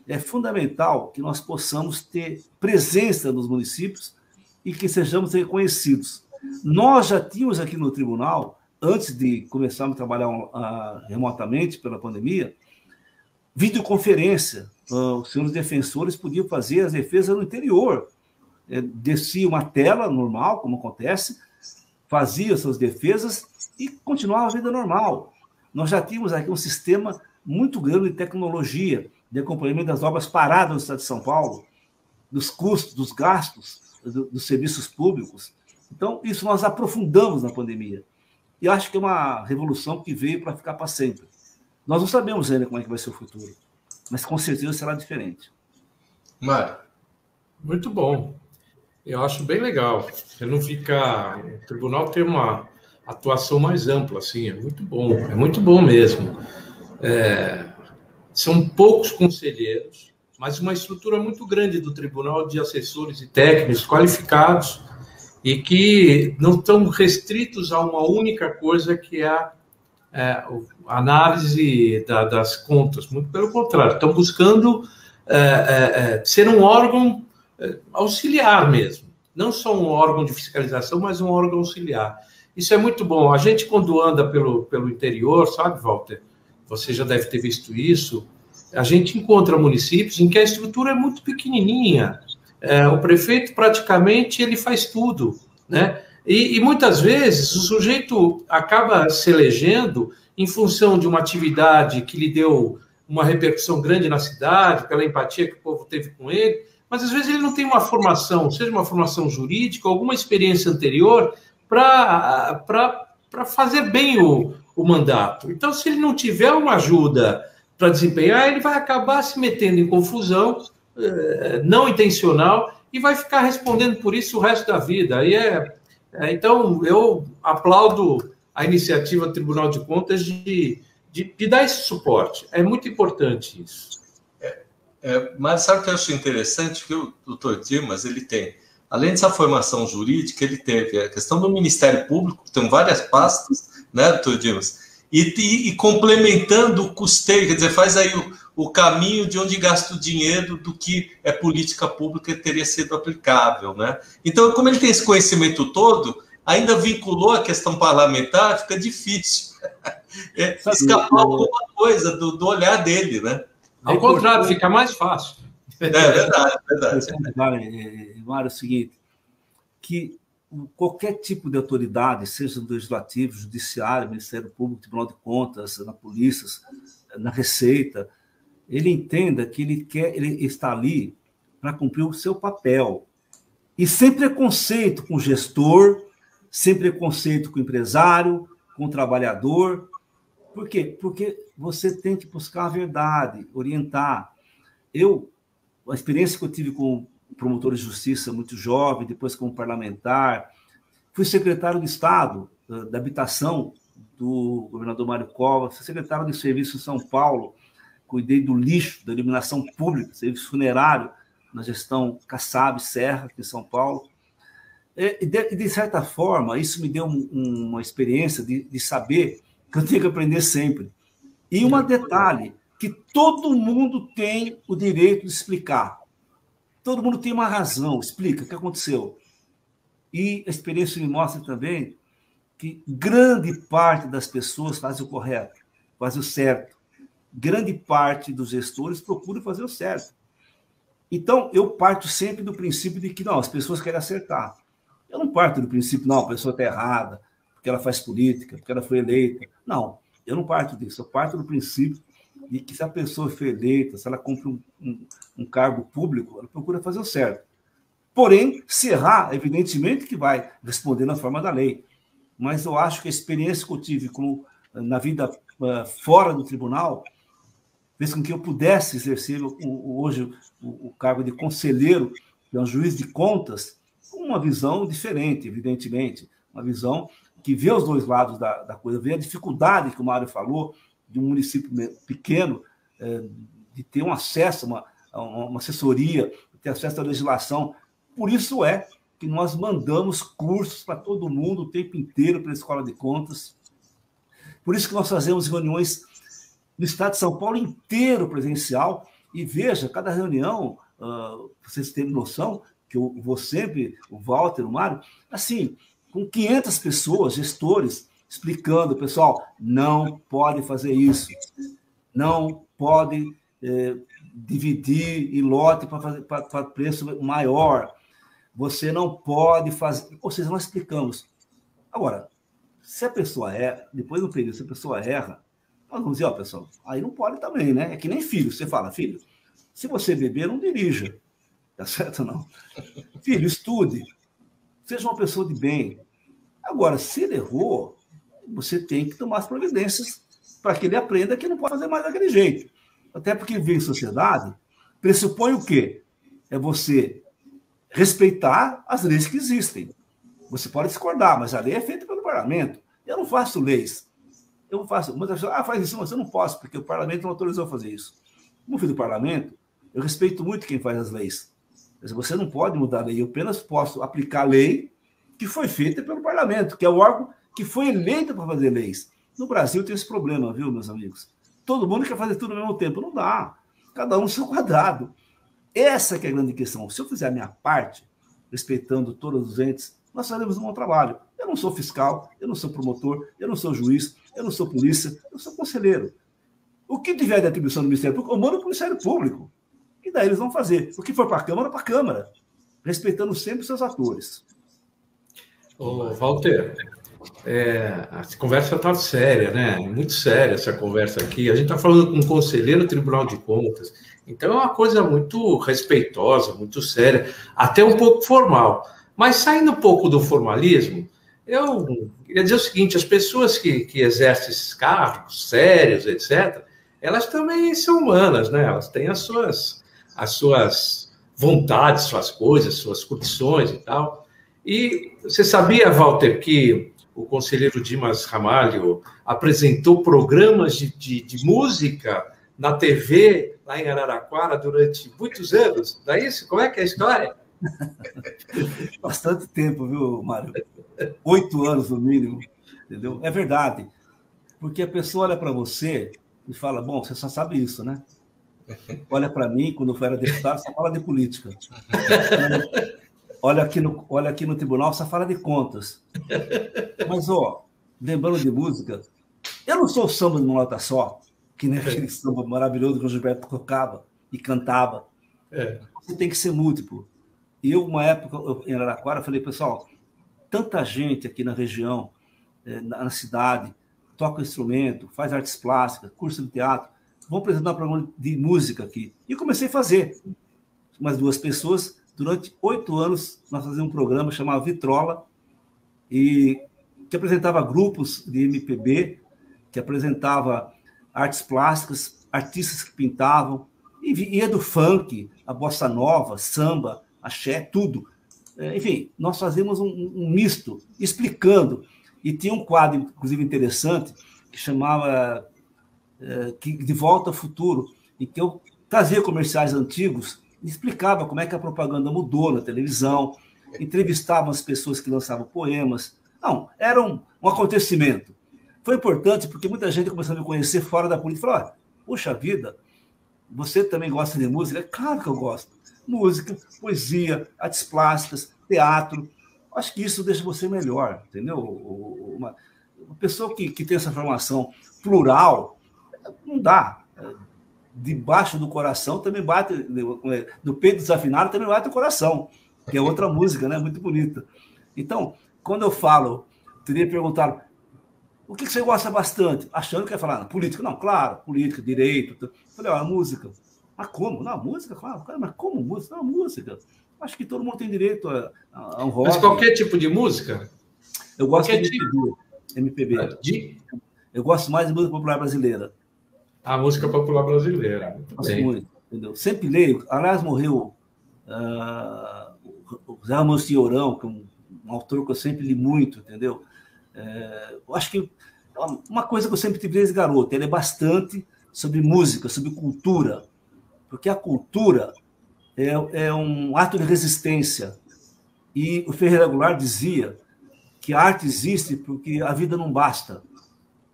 é fundamental que nós possamos ter presença nos municípios e que sejamos reconhecidos. Nós já tínhamos aqui no tribunal, antes de começarmos a trabalhar remotamente pela pandemia, videoconferência. Os senhores defensores podiam fazer as defesas no interior. Descia uma tela normal, como acontece, fazia suas defesas e continuava a vida normal. Nós já tínhamos aqui um sistema muito grande de tecnologia, de acompanhamento das obras paradas no Estado de São Paulo, dos custos, dos gastos, dos serviços públicos. Então, isso nós aprofundamos na pandemia. E acho que é uma revolução que veio para ficar para sempre. Nós não sabemos ainda como é que vai ser o futuro, mas com certeza será diferente. Mário. Muito bom. Eu acho bem legal. Você não fica... O tribunal tem uma atuação mais ampla, assim, é muito bom mesmo. São poucos conselheiros, mas uma estrutura muito grande do tribunal de assessores e técnicos qualificados e que não estão restritos a uma única coisa, que é a análise das contas. Muito pelo contrário, estão buscando ser um órgão auxiliar mesmo, não só um órgão de fiscalização, mas um órgão auxiliar. Isso é muito bom. A gente, quando anda pelo interior, sabe, Walter? Você já deve ter visto isso. A gente encontra municípios em que a estrutura é muito pequenininha. O prefeito, praticamente, ele faz tudo, né? E muitas vezes o sujeito acaba se elegendo em função de uma atividade que lhe deu uma repercussão grande na cidade, pela empatia que o povo teve com ele, mas às vezes ele não tem uma formação, seja uma formação jurídica, alguma experiência anterior para fazer bem o mandato. Então, se ele não tiver uma ajuda para desempenhar, ele vai acabar se metendo em confusão não intencional e vai ficar respondendo por isso o resto da vida. Então, eu aplaudo a iniciativa do Tribunal de Contas de dar esse suporte. É muito importante isso. Mas sabe o que eu acho interessante? Que o doutor Dimas, ele tem, além dessa formação jurídica, ele teve a questão do Ministério Público, que tem várias pastas, né, doutor Dimas? E complementando o custeio, quer dizer, faz aí o caminho de onde gasta o dinheiro do que é política pública que teria sido aplicável, né? Então, como ele tem esse conhecimento todo, ainda vinculou a questão parlamentar, fica difícil escapar alguma coisa do olhar dele, né? Ao contrário, fica mais fácil. Verdade. Mário, é o seguinte, que qualquer tipo de autoridade, seja no Legislativo, Judiciário, Ministério Público, Tribunal de Contas, na Polícia, na Receita, ele entenda que ele está ali para cumprir o seu papel. E sem preconceito com o gestor, sem preconceito com o empresário, com o trabalhador. Por quê? Porque você tem que buscar a verdade, orientar. A experiência que eu tive com promotor de justiça muito jovem, depois como parlamentar, fui secretário de Estado da Habitação do governador Mário Covas, fui secretário de Serviço em São Paulo, cuidei do lixo, da iluminação pública, serviço funerário, na gestão Kassab Serra, aqui em São Paulo. E de certa forma, isso me deu uma experiência de saber que eu tinha que aprender sempre. E um detalhe, que todo mundo tem o direito de explicar. Todo mundo tem uma razão, explica o que aconteceu. E a experiência me mostra também que grande parte das pessoas fazem o correto, fazem o certo. Grande parte dos gestores procuram fazer o certo. Então, eu parto sempre do princípio de que, não, as pessoas querem acertar. Eu não parto do princípio, não, a pessoa está errada, porque ela faz política, porque ela foi eleita. Não, eu não parto disso. Eu parto do princípio de que se a pessoa foi eleita, se ela cumpre um cargo público, ela procura fazer o certo. Porém, se errar, evidentemente que vai responder na forma da lei. Mas eu acho que a experiência que eu tive na vida fora do tribunal fez com que eu pudesse exercer hoje o cargo de conselheiro, que é um juiz de contas, com uma visão diferente, evidentemente. Uma visão que vê os dois lados da coisa, vê a dificuldade que o Mário falou, de um município pequeno, de ter um acesso a uma assessoria, de ter acesso à legislação. Por isso é que nós mandamos cursos para todo mundo o tempo inteiro para a Escola de Contas. Por isso que nós fazemos reuniões no estado de São Paulo inteiro presencial. E veja, cada reunião, vocês terem noção, que eu vou sempre, o Walter, o Mário, assim, com 500 pessoas, gestores, explicando, pessoal, não pode fazer isso, não pode dividir em lote para preço maior, você não pode fazer... Ou seja, nós explicamos. Agora, se a pessoa erra, depois do período, se a pessoa erra, nós vamos dizer, pessoal, aí não pode também, né? É que nem filho, você fala, filho, se você beber, não dirija, tá certo ou não? Filho, estude, seja uma pessoa de bem. Agora, se ele errou, você tem que tomar as providências para que ele aprenda que não pode fazer mais daquele jeito. Até porque vive em sociedade, pressupõe o quê? É você respeitar as leis que existem. Você pode discordar, mas a lei é feita pelo parlamento. Eu não faço leis. Eu não faço. Muitas pessoas, faz isso, mas eu não posso, porque o parlamento não autorizou a fazer isso. Como filho do parlamento, eu respeito muito quem faz as leis. Mas você não pode mudar a lei. Eu apenas posso aplicar a lei que foi feita pelo parlamento, que é o órgão que foi eleito para fazer leis. No Brasil tem esse problema, viu, meus amigos? Todo mundo quer fazer tudo ao mesmo tempo. Não dá. Cada um no seu quadrado. Essa que é a grande questão. Se eu fizer a minha parte, respeitando todos os entes, nós faremos um bom trabalho. Eu não sou fiscal, eu não sou promotor, eu não sou juiz, eu não sou polícia, eu sou conselheiro. O que tiver de atribuição do Ministério Público, eu mando para o Ministério Público. E daí eles vão fazer. O que for para a Câmara, respeitando sempre os seus atores. Ô, Walter, a conversa está séria, né? Muito séria essa conversa aqui. A gente está falando com um conselheiro do Tribunal de Contas, então é uma coisa muito respeitosa, muito séria, até um pouco formal. Mas saindo um pouco do formalismo, eu queria dizer o seguinte, as pessoas que exercem esses cargos sérios, etc., elas também são humanas, né? Elas têm as suas vontades, suas coisas, suas curtições e tal. E você sabia, Walter, que o conselheiro Dimas Ramalho apresentou programas de música na TV, lá em Araraquara, durante muitos anos. Não é isso? Como é que é a história? Bastante tempo, viu, Mário? 8 anos, no mínimo. Entendeu? É verdade. Porque a pessoa olha para você e fala, bom, você só sabe isso, né? Olha para mim, quando eu era deputado, só fala de política. Olha aqui no tribunal, só fala de contas. Mas, ó, lembrando de música, eu não sou o samba de uma nota só, que nem aquele samba maravilhoso que o Gilberto tocava e cantava. Você tem que ser múltiplo. E eu, uma época, em Araraquara, falei, pessoal, tanta gente aqui na região, na cidade, toca instrumento, faz artes plásticas, curso de teatro, vamos apresentar um programa de música aqui. E comecei a fazer. Umas 2 pessoas, durante 8 anos, nós fazíamos um programa chamado Vitrola, e que apresentava grupos de MPB, que apresentava artes plásticas, artistas que pintavam, e ia do funk, a bossa nova, samba, axé, tudo. Enfim, nós fazíamos um misto, explicando. E tinha um quadro, inclusive, interessante, que chamava De Volta ao Futuro, em que eu trazia comerciais antigos e explicava como é que a propaganda mudou na televisão, entrevistava as pessoas que lançavam poemas. Não, era um acontecimento. Foi importante porque muita gente começou a me conhecer fora da política. Falou, puxa vida, você também gosta de música? É claro que eu gosto. Música, poesia, artes plásticas, teatro. Acho que isso deixa você melhor, entendeu? Uma pessoa que tem essa formação plural, não dá. Debaixo do coração também bate, no peito desafinado também bate o coração, que é outra música, né? Muito bonita. Então, quando eu falo, teria perguntado, o que você gosta bastante? Achando que ia falar, política. Não, claro, política, direito. Eu falei, a música. Mas como? Não, música, claro. Mas como música? Não, música. Acho que todo mundo tem direito a um hobby. Mas qualquer tipo de música? Eu gosto de MPB. Eu gosto mais de música popular brasileira. A música popular brasileira. Gosto muito, entendeu? Sempre leio. Aliás, morreu o Zé Ramos Tiorão, que é um autor que eu sempre li muito, entendeu? Eu acho que uma coisa que eu sempre tive desde garoto, ele é bastante sobre música, sobre cultura, porque a cultura é um ato de resistência. E o Ferreira Goulart dizia que a arte existe porque a vida não basta.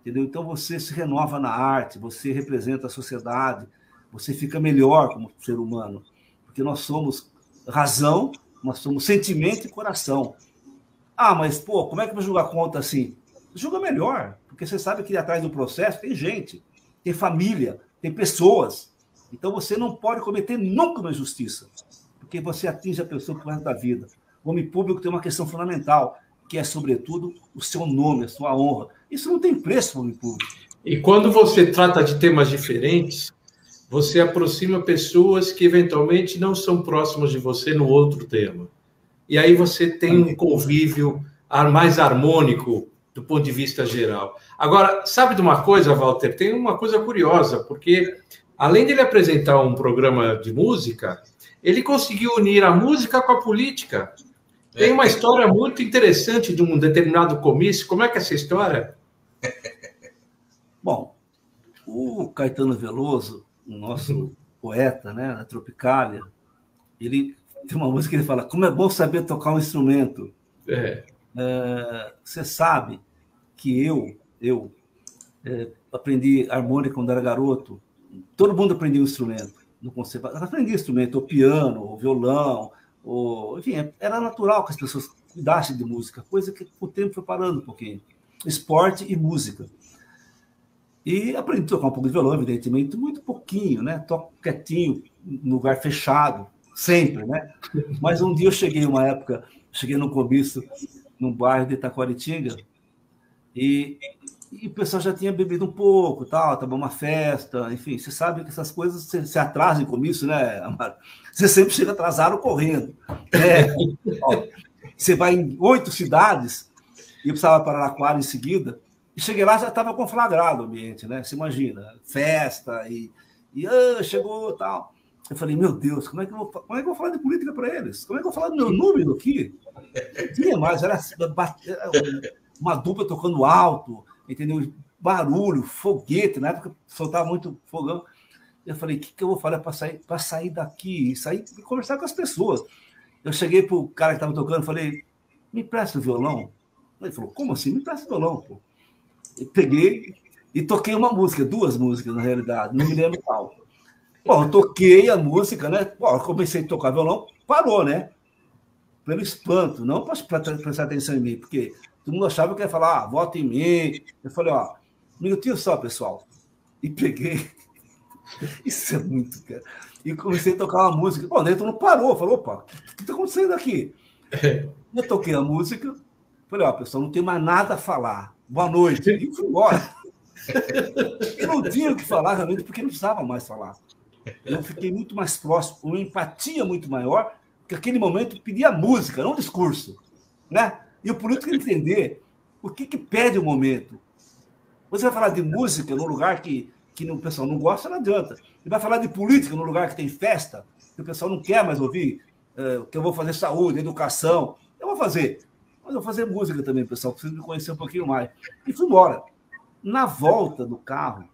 Entendeu? Então você se renova na arte, você representa a sociedade, você fica melhor como ser humano, porque nós somos razão, nós somos sentimento e coração. Mas, como é que eu vou julgar conta assim? Julga melhor, porque você sabe que atrás do processo tem gente, tem família, tem pessoas. Então você não pode cometer nunca uma injustiça, porque você atinge a pessoa por resto da vida. O homem público tem uma questão fundamental, que é, sobretudo, o seu nome, a sua honra. Isso não tem preço, homem público. E quando você trata de temas diferentes, você aproxima pessoas que, eventualmente, não são próximas de você no outro tema. E aí você tem um convívio mais harmônico do ponto de vista geral. Agora, sabe de uma coisa, Walter? Tem uma coisa curiosa, porque, além de ele apresentar um programa de música, ele conseguiu unir a música com a política. Tem uma história muito interessante de um determinado comício. Como é que é essa história? Bom, o Caetano Veloso, o nosso poeta, né, da Tropicália, ele tem uma música que ele fala, como é bom saber tocar um instrumento. Você sabe que eu aprendi harmônica quando era garoto. Todo mundo aprendia um instrumento no conservatório. Aprendi instrumento, o piano, o violão, enfim, era natural que as pessoas cuidassem de música, coisa que com o tempo foi parando um pouquinho. Esporte e música. E aprendi a tocar um pouco de violão, evidentemente, muito pouquinho, né? Toco quietinho, no lugar fechado, sempre, né? Mas um dia eu cheguei num comício, num bairro de Itaquaritinga, e o pessoal já tinha bebido um pouco, estava uma festa, enfim, você sabe que essas coisas se atrasam em comício, né, Amaro? Você sempre chega atrasado correndo. Você vai em 8 cidades, e eu precisava parar na Araraquara em seguida, e cheguei lá, já estava conflagrado o ambiente, né? Você imagina, festa, e chegou e tal. Eu falei, meu Deus, como é que eu vou falar de política para eles? Como é que eu vou falar do meu número aqui? Não tinha mais, era uma dupla tocando alto, entendeu? Barulho, foguete, na época soltava muito fogão. Eu falei, o que eu vou falar para sair daqui e conversar com as pessoas? Eu cheguei para o cara que estava tocando, falei, me empresta o violão? Ele falou, como assim? Me empresta o violão, pô. Eu peguei e toquei uma música, 2 músicas, na realidade, não me lembro qual. Bom, eu toquei a música, né? Bom, eu comecei a tocar violão, parou, né? Pelo espanto, não para prestar atenção em mim, porque todo mundo achava que ia falar, vota em mim. Eu falei, ó, um minutinho só, pessoal. E peguei. Isso é muito, cara. E comecei a tocar uma música. Bom, daí todo mundo parou, falou, opa, o que está acontecendo aqui? Eu toquei a música, falei, ó, pessoal, não tem mais nada a falar. Boa noite. E fui embora. Eu não tinha o que falar, realmente, porque não precisava mais falar. Eu fiquei muito mais próximo, uma empatia muito maior, porque naquele momento pedia música, não discurso. Né? E o político entender o que pede o momento. Você vai falar de música num lugar que o pessoal não gosta, não adianta. Você vai falar de política num lugar que tem festa, que o pessoal não quer mais ouvir, que eu vou fazer saúde, educação. Eu vou fazer. Mas eu vou fazer música também, pessoal, preciso me conhecer um pouquinho mais. E fui embora. Na volta do carro,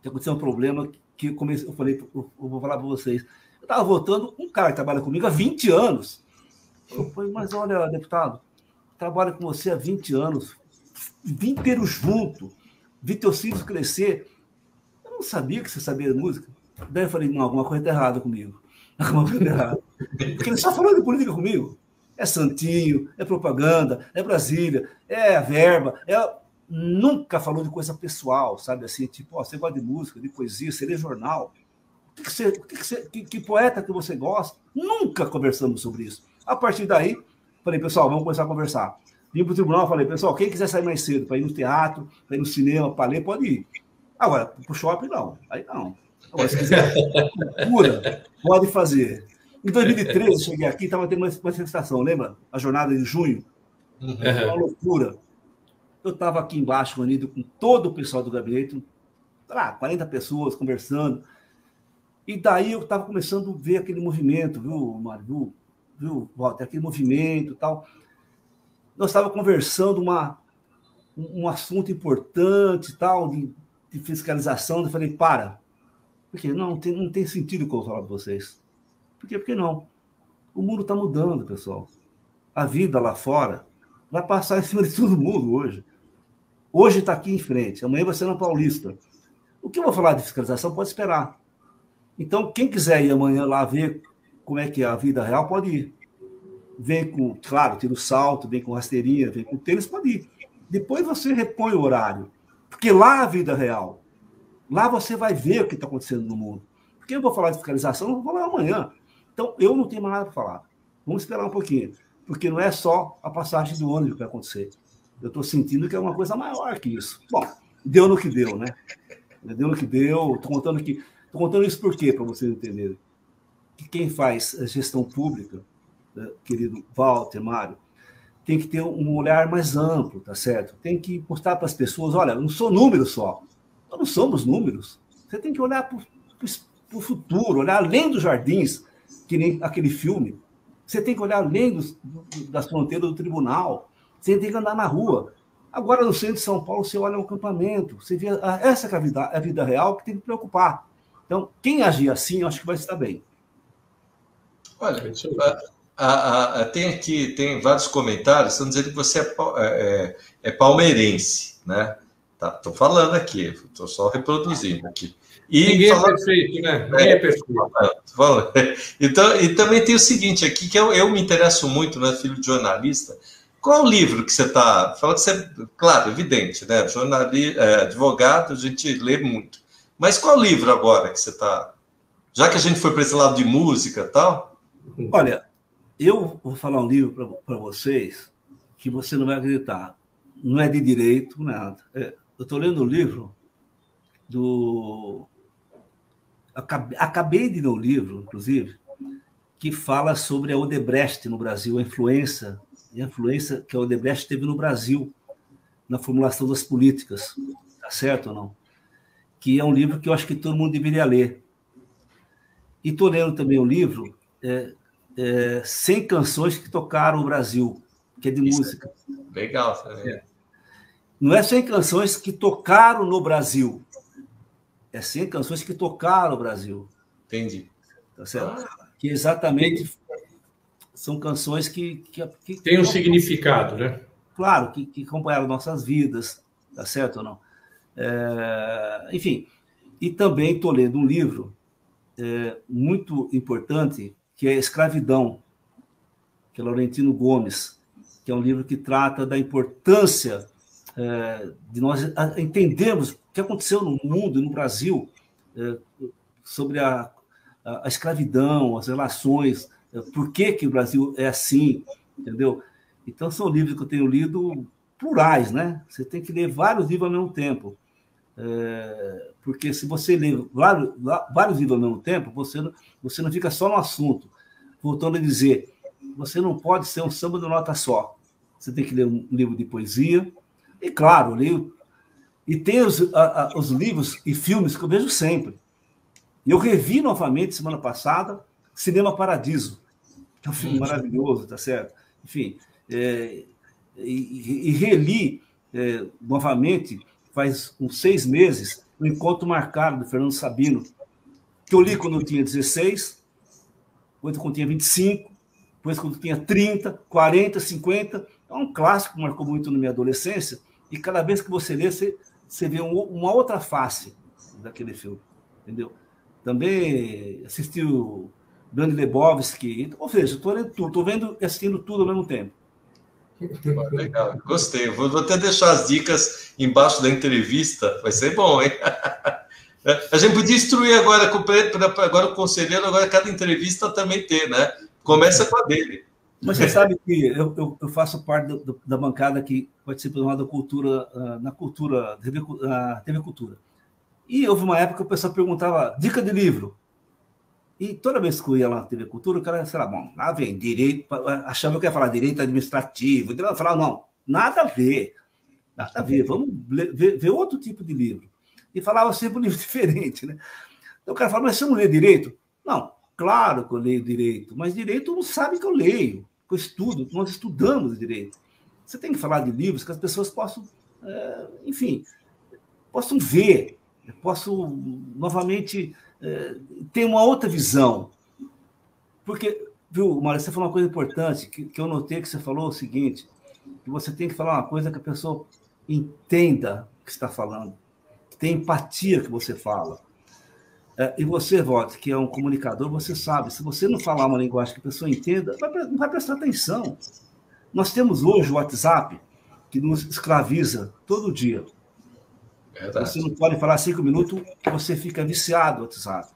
aconteceu um problema que eu falei, eu vou falar para vocês. Eu estava voltando, um cara que trabalha comigo há 20 anos. Eu falei, mas olha, deputado, trabalho com você há 20 anos, 20 inteiro junto, vi teus filhos crescer. Eu não sabia que você sabia música. Daí eu falei, não, alguma coisa está errada comigo. Alguma coisa está errada. Porque ele só falou de política comigo. É santinho, é propaganda, é Brasília, é a verba, nunca falou de coisa pessoal, sabe? Assim, tipo, ó, você gosta de música, de poesia, você lê jornal. Que poeta que você gosta? Nunca conversamos sobre isso. A partir daí, falei, pessoal, vamos começar a conversar. Vim para o tribunal, falei, pessoal, quem quiser sair mais cedo para ir no teatro, para ir no cinema, para ler, pode ir. Agora, para o shopping, não. Aí não. Agora, se quiser cultura, pode fazer. Em 2013, eu cheguei aqui, estava tendo uma manifestação, lembra? A jornada de junho. Uma loucura. Eu estava aqui embaixo, reunido com todo o pessoal do gabinete, 40 pessoas conversando. E daí eu estava começando a ver aquele movimento, viu, Mário? Viu, Walter? Aquele movimento e tal. Nós estávamos conversando um assunto importante, tal, de fiscalização. Eu falei, porque não tem sentido o que eu vou falar para vocês. Por quê? Porque não. O mundo está mudando, pessoal. A vida lá fora vai passar em cima de todo mundo hoje. Hoje está aqui em frente, amanhã vai ser na Paulista. O que eu vou falar de fiscalização pode esperar. Então, quem quiser ir amanhã lá ver como é que é a vida real, pode ir. Vem com, claro, tira o salto, vem com rasteirinha, vem com tênis, pode ir. Depois você repõe o horário. Porque lá é a vida real. Lá você vai ver o que está acontecendo no mundo. Porque eu vou falar de fiscalização, eu vou falar amanhã. Então, eu não tenho mais nada para falar. Vamos esperar um pouquinho. Porque não é só a passagem do ônibus que vai acontecer. Eu estou sentindo que é uma coisa maior que isso. Bom, deu no que deu, né? Deu no que deu. Estou contando isso por quê, para vocês entenderem. Que quem faz a gestão pública, querido Walter, Mário, tem que ter um olhar mais amplo, tá certo? Tem que mostrar para as pessoas, olha, eu não sou número só. Nós não somos números. Você tem que olhar para o futuro, olhar além dos jardins, que nem aquele filme. Você tem que olhar além das fronteiras do tribunal. Você tem que andar na rua. Agora, no centro de São Paulo, você olha um acampamento. Você vê essa que é a vida real que tem que preocupar. Então, quem agir assim, eu acho que vai estar bem. Olha, tem vários comentários, estão dizendo que você é palmeirense, né? Estou falando aqui, estou só reproduzindo aqui. Ninguém é perfeito, né? Ninguém é perfeito. Então, e também tem o seguinte aqui, que eu me interesso muito, né, filho de jornalista. Qual o livro que você está... Fala que você... Claro, evidente, né? Advogado, a gente lê muito. Mas qual livro agora que você está... Já que a gente foi para esse lado de música e tal... Olha, eu vou falar um livro para vocês que você não vai acreditar. Não é de direito, nada. Eu estou lendo um livro do... Acabei de ler um livro, inclusive, que fala sobre a Odebrecht no Brasil, a influência que a Odebrecht teve no Brasil na formulação das políticas. Tá certo ou não? Que é um livro que eu acho que todo mundo deveria ler. E estou lendo também um livro, 100 canções que tocaram o Brasil, que é de música. Legal, tá vendo? Não é 100 canções que tocaram no Brasil. É 100 canções que tocaram o Brasil. Entendi. Tá certo? Que exatamente são canções que tem um significado, né? Claro, que acompanharam nossas vidas, tá certo ou não? Enfim, e também estou lendo um livro muito importante, que é Escravidão, que é Laurentino Gomes, que é um livro que trata da importância de nós entendermos o que aconteceu no mundo e no Brasil sobre a escravidão, as relações, por que o Brasil é assim, entendeu? Então, são livros que eu tenho lido plurais, né? Você tem que ler vários livros ao mesmo tempo. Porque se você lê vários livros ao mesmo tempo, você não fica só no assunto. Voltando a dizer, você não pode ser um samba de nota só. Você tem que ler um livro de poesia. E, claro, eu leio. E tem os livros e filmes que eu vejo sempre. Eu revi novamente, semana passada, Cinema Paradiso, que é um filme maravilhoso, tá certo? Enfim, e reli novamente, faz uns 6 meses, o Encontro Marcado, do Fernando Sabino, que eu li quando eu tinha 16, depois quando eu tinha 25, depois quando eu tinha 30, 40, 50. É um clássico que marcou muito na minha adolescência, e cada vez que você lê, você vê uma outra face daquele filme, entendeu? Também assisti o Grande Lebowski, ou seja, estou lendo tudo, estou vendo e assistindo tudo ao mesmo tempo. Legal, gostei. Vou até deixar as dicas embaixo da entrevista, vai ser bom, hein? A gente podia instruir agora o conselheiro, agora cada entrevista também ter, né? Começa com a dele. Mas você sabe que eu faço parte da bancada que participa da cultura, na cultura, TV Cultura. E houve uma época que o pessoal perguntava dica de livro. E toda vez que eu ia lá na TV Cultura, o cara, sei lá, bom, lá vem direito, achava que eu ia falar direito administrativo. Então eu falava, não, nada a ver, vamos ver outro tipo de livro. E falava sempre um livro diferente, né? Então o cara fala, mas você não lê direito? Não, claro que eu leio direito, mas direito não sabe que eu leio, que eu estudo, que nós estudamos direito. Você tem que falar de livros que as pessoas possam, enfim, possam ver, possam novamente ter uma outra visão. Porque, viu, Maurício, você falou uma coisa importante, que eu notei que você falou o seguinte, que você tem que falar uma coisa que a pessoa entenda o que está falando, que tem empatia que você fala. E você, Walter, que é um comunicador, você sabe, se você não falar uma linguagem que a pessoa entenda, não vai prestar atenção. Nós temos hoje o WhatsApp, que nos escraviza todo dia. Verdade. Você não pode falar 5 minutos, que você fica viciado no WhatsApp.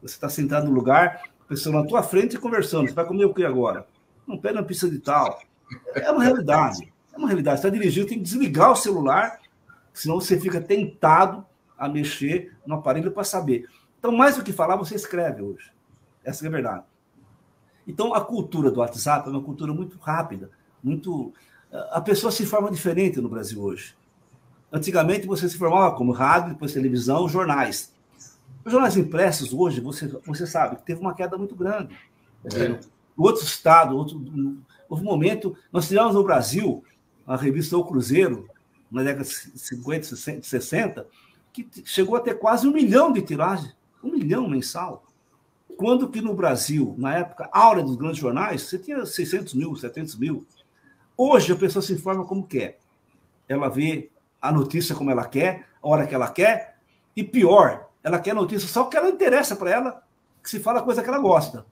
Você está sentado no lugar, a pessoa na tua frente conversando. Você vai comer o que agora? Não, pede uma pizza de tal. É uma realidade. É uma realidade. Você está dirigindo, tem que desligar o celular, senão você fica tentado a mexer no aparelho para saber. Então, mais do que falar, você escreve hoje. Essa é a verdade. Então, a cultura do WhatsApp é uma cultura muito rápida. A pessoa se informa diferente no Brasil hoje. Antigamente, você se formava como rádio, depois televisão, jornais. Os jornais impressos, hoje, você sabe que teve uma queda muito grande. Outro estado, houve um momento... Nós tivemos no Brasil a revista O Cruzeiro, na década de 50, 60, que chegou a ter quase 1 milhão de tiragem, 1 milhão mensal. Quando que no Brasil, na época áurea dos grandes jornais, você tinha 600 mil, 700 mil. Hoje, a pessoa se informa como quer. Ela vê a notícia como ela quer, a hora que ela quer, e pior, ela quer a notícia só que ela interessa para ela, que se fala a coisa que ela gosta.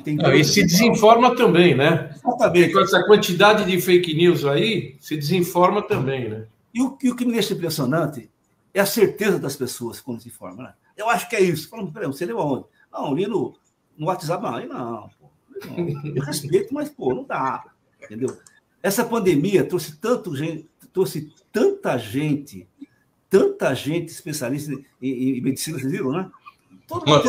E se desinforma também, né? Exatamente. Com essa quantidade de fake news aí, se desinforma também, né? E o que me deixa impressionante é a certeza das pessoas quando se informam, né? Eu acho que é isso. Falando, peraí, você leu aonde? Não, li no WhatsApp. Não, aí não, pô. Não. Eu respeito, mas, pô, não dá. Entendeu? Essa pandemia trouxe tanta gente especialista em medicina, vocês viram, né? Todo mundo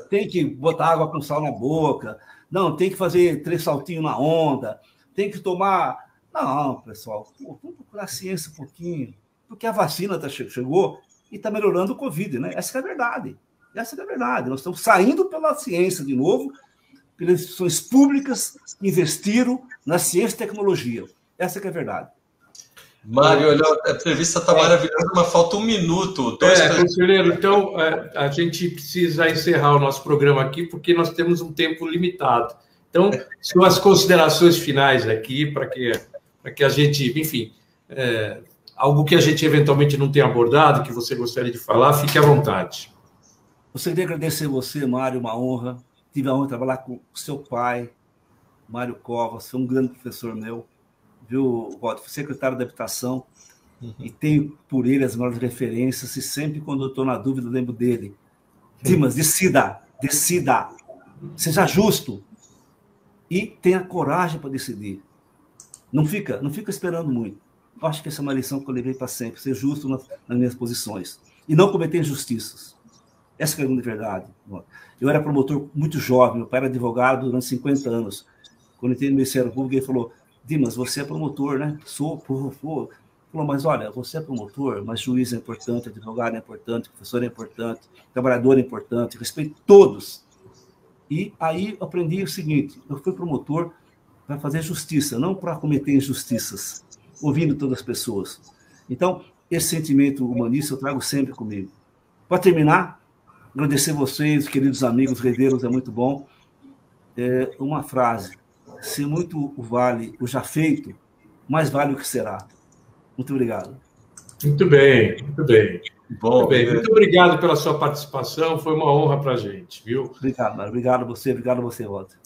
tem que botar água com sal na boca, não, tem que fazer 3 saltinhos na onda, tem que tomar... Não, pessoal, vamos procurar ciência um pouquinho, porque a vacina chegou e está melhorando o Covid, né? Essa é a verdade. Essa é a verdade. Nós estamos saindo pela ciência de novo, pelas instituições públicas que investiram na ciência e tecnologia. Essa é a verdade. Mário, olha, a entrevista está maravilhosa, mas falta 1 minuto. Conselheiro, então a gente precisa encerrar o nosso programa aqui, porque nós temos um tempo limitado. Então, suas considerações finais aqui, para que a gente, enfim, algo que a gente eventualmente não tenha abordado, que você gostaria de falar, fique à vontade. Gostaria de agradecer a você, Mário, uma honra. Tive a honra de trabalhar com o seu pai, Mário Covas, foi um grande professor meu, viu, Walter? Fui secretário da Habitação e tenho por ele as maiores referências, e sempre quando eu estou na dúvida, eu lembro dele. Dimas, decida, seja justo e tenha coragem para decidir. Não fica esperando muito. Eu acho que essa é uma lição que eu levei para sempre, ser justo nas minhas posições e não cometer injustiças. Essa é a grande verdade. Eu era promotor muito jovem, meu pai era advogado durante 50 anos. Quando entrei no Ministério Público, ele falou: Dimas, você é promotor, né? Sou. Falou, mas olha, você é promotor, mas juiz é importante, advogado é importante, professor é importante, trabalhador é importante, respeito todos. E aí eu aprendi o seguinte: eu fui promotor para fazer justiça, não para cometer injustiças, ouvindo todas as pessoas. Então, esse sentimento humanista eu trago sempre comigo. Para terminar, agradecer vocês, queridos amigos, redeiros, é muito bom. Uma frase: se muito vale o já feito, mais vale o que será. Muito obrigado. Muito bem, muito bem. Bom, Muito obrigado pela sua participação, foi uma honra para a gente, viu? Obrigado, Mário. Obrigado a você, Walter.